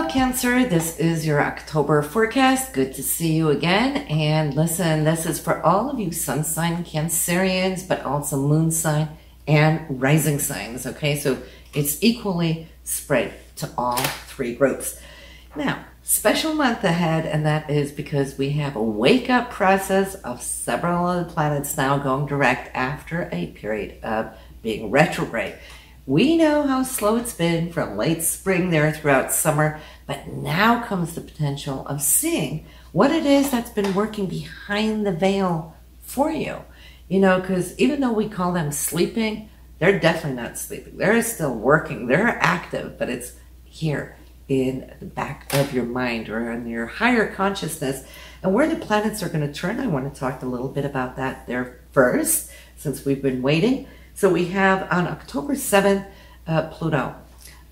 Hello, Cancer. This is your October forecast. Good to see you again. And listen, this is for all of you sun sign Cancerians, but also moon sign and rising signs. Okay, so it's equally spread to all three groups. Now, special month ahead, and that is because we have a wake-up process of several of the planets now going direct after a period of being retrograde. We know how slow it's been from late spring there throughout summer, but now comes the potential of seeing what it is that's been working behind the veil for you. You know, because even though we call them sleeping, they're definitely not sleeping. They're still working. They're active, but it's here in the back of your mind or in your higher consciousness. And where the planets are going to turn, I want to talk a little bit about that there first, since we've been waiting. So we have on October 7th, Pluto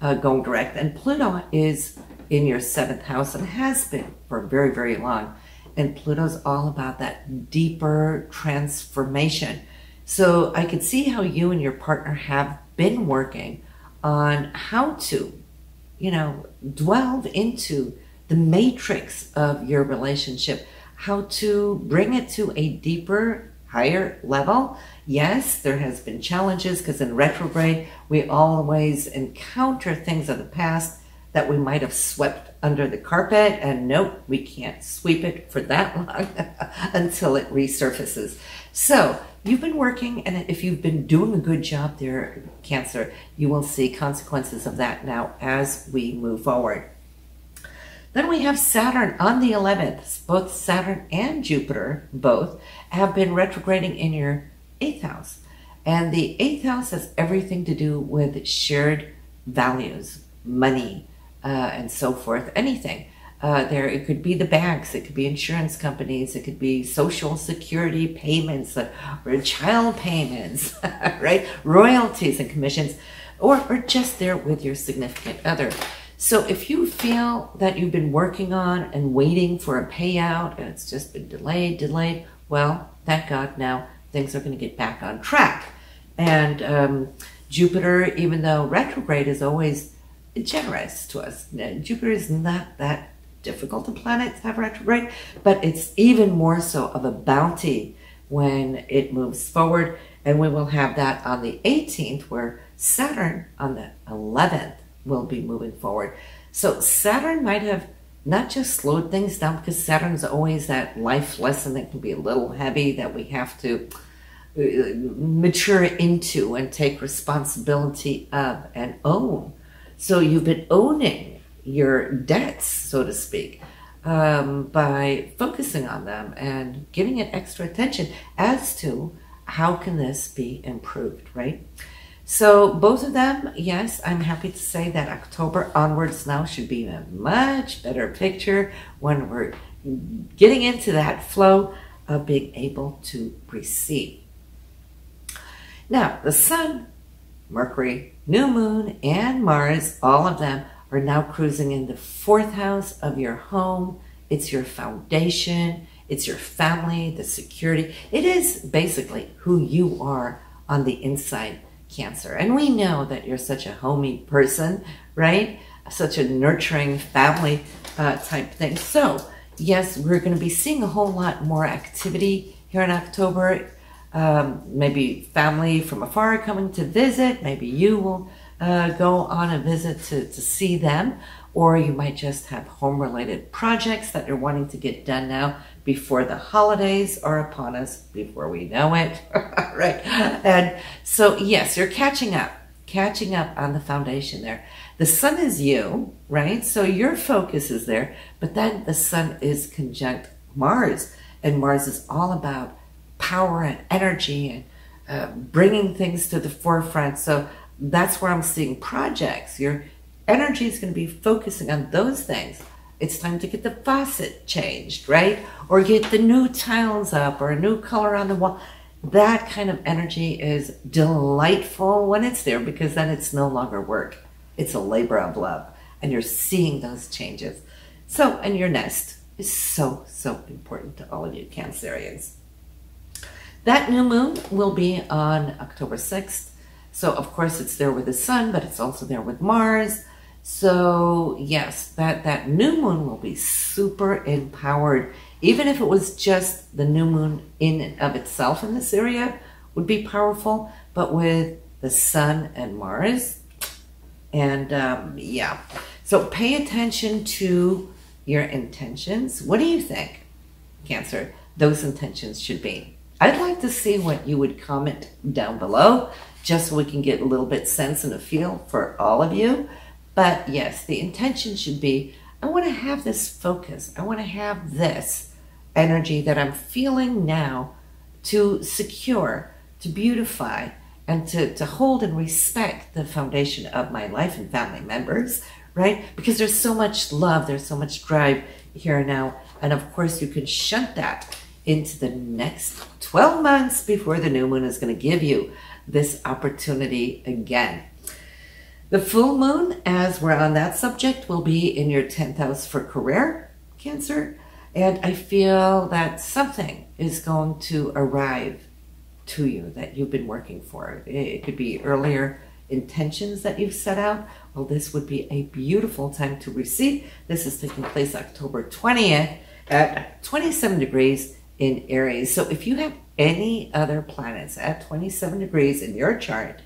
going direct. And Pluto is in your 7th house and has been for very, very long. And Pluto's all about that deeper transformation. So I could see how you and your partner have been working on how to, you know, delve into the matrix of your relationship, how to bring it to a deeper, higher level. Yes, there has been challenges because in retrograde, we always encounter things of the past that we might have swept under the carpet, and nope, we can't sweep it for that long until it resurfaces. So you've been working, and if you've been doing a good job there, Cancer, you will see consequences of that now as we move forward. Then we have Saturn on the 11th. Both Saturn and Jupiter, both, have been retrograding in your 8th house. And the 8th house has everything to do with shared values, money, and so forth, anything. It could be the banks, it could be insurance companies, it could be social security payments, or child payments, right? Royalties and commissions, or just there with your significant other. So if you feel that you've been working on and waiting for a payout and it's just been delayed, well, thank God now things are going to get back on track. And Jupiter, even though retrograde is always generous to us, Jupiter is not that difficult a planet to have retrograde, but it's even more so of a bounty when it moves forward. And we will have that on the 18th, where Saturn on the 11th will be moving forward. So Saturn might have not just slowed things down, because Saturn's always that life lesson that can be a little heavy that we have to mature into and take responsibility of and own. So you've been owning your debts, so to speak, by focusing on them and giving it extra attention as to how can this be improved, right? So both of them, yes, I'm happy to say that October onwards now should be a much better picture when we're getting into that flow of being able to receive. Now, the Sun, Mercury, New Moon, and Mars, all of them are now cruising in the 4th house of your home. It's your foundation, it's your family, the security. It is basically who you are on the inside, Cancer. And we know that you're such a homey person, right? Such a nurturing family type thing. So yes, we're going to be seeing a whole lot more activity here in October. Maybe family from afar coming to visit. Maybe you will go on a visit to see them. Or you might just have home-related projects that you're wanting to get done now before the holidays are upon us, before we know it, right? And so, yes, you're catching up on the foundation there. The Sun is you, right? So your focus is there, but then the Sun is conjunct Mars, and Mars is all about power and energy and bringing things to the forefront. So that's where I'm seeing projects. Your energy is going to be focusing on those things. It's time to get the faucet changed, right? Or get the new tiles up or a new color on the wall. That kind of energy is delightful when it's there, because then it's no longer work. It's a labor of love, and you're seeing those changes. So, and your nest is so, so important to all of you Cancerians. That new moon will be on October 6th. So, of course, it's there with the Sun, but it's also there with Mars. So yes, that new moon will be super empowered. Even if it was just the new moon in and of itself in this area would be powerful, but with the sun and Mars, and yeah. So pay attention to your intentions. What do you think, Cancer, those intentions should be? I'd like to see what you would comment down below, just so we can get a little bit sense and a feel for all of you. But yes, the intention should be, I want to have this focus. I want to have this energy that I'm feeling now to secure, to beautify, and to hold and respect the foundation of my life and family members, right? Because there's so much love, there's so much drive here now. And of course, you can shunt that into the next 12 months before the new moon is going to give you this opportunity again. The full moon, as we're on that subject, will be in your 10th house for career, Cancer. And I feel that something is going to arrive to you that you've been working for. It could be earlier intentions that you've set out. Well, this would be a beautiful time to receive. This is taking place October 20th at 27 degrees in Aries. So if you have any other planets at 27 degrees in your chart,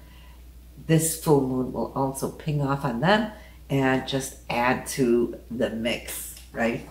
this full moon will also ping off on them and just add to the mix, right?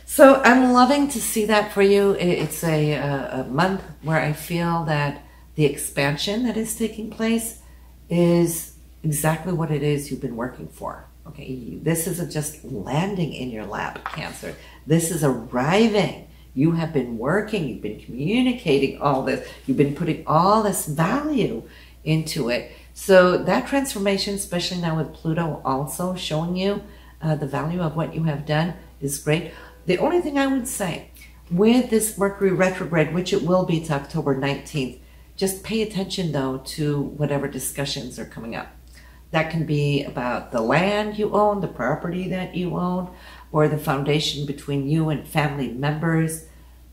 So I'm loving to see that for you. It's a month where I feel that the expansion that is taking place is exactly what it is you've been working for. Okay, this isn't just landing in your lap, Cancer. This is arriving. You have been working, you've been communicating all this, you've been putting all this value into it. So that transformation, especially now with Pluto also showing you the value of what you have done, is great. The only thing I would say with this Mercury retrograde, which it will be to October 19th, just pay attention though to whatever discussions are coming up. That can be about the land you own, the property that you own, or the foundation between you and family members.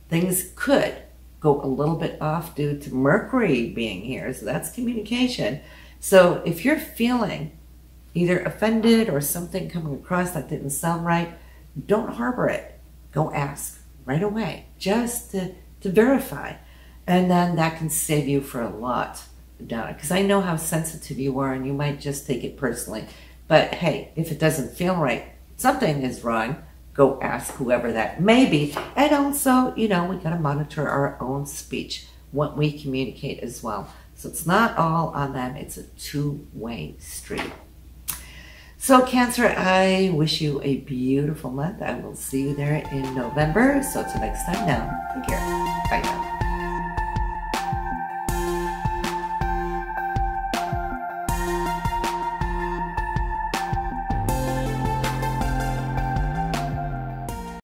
Things could go a little bit off due to Mercury being here, so that's communication. So if you're feeling either offended or something coming across that didn't sound right, don't harbor it. Go ask right away, just to verify. And then that can save you for a lot down it. Because I know how sensitive you are and you might just take it personally. But hey, if it doesn't feel right, something is wrong, go ask whoever that may be. And also, you know, we got to monitor our own speech, what we communicate as well. So it's not all on them. It's a two-way street. So Cancer, I wish you a beautiful month. I will see you there in November. So till next time now, take care. Bye now.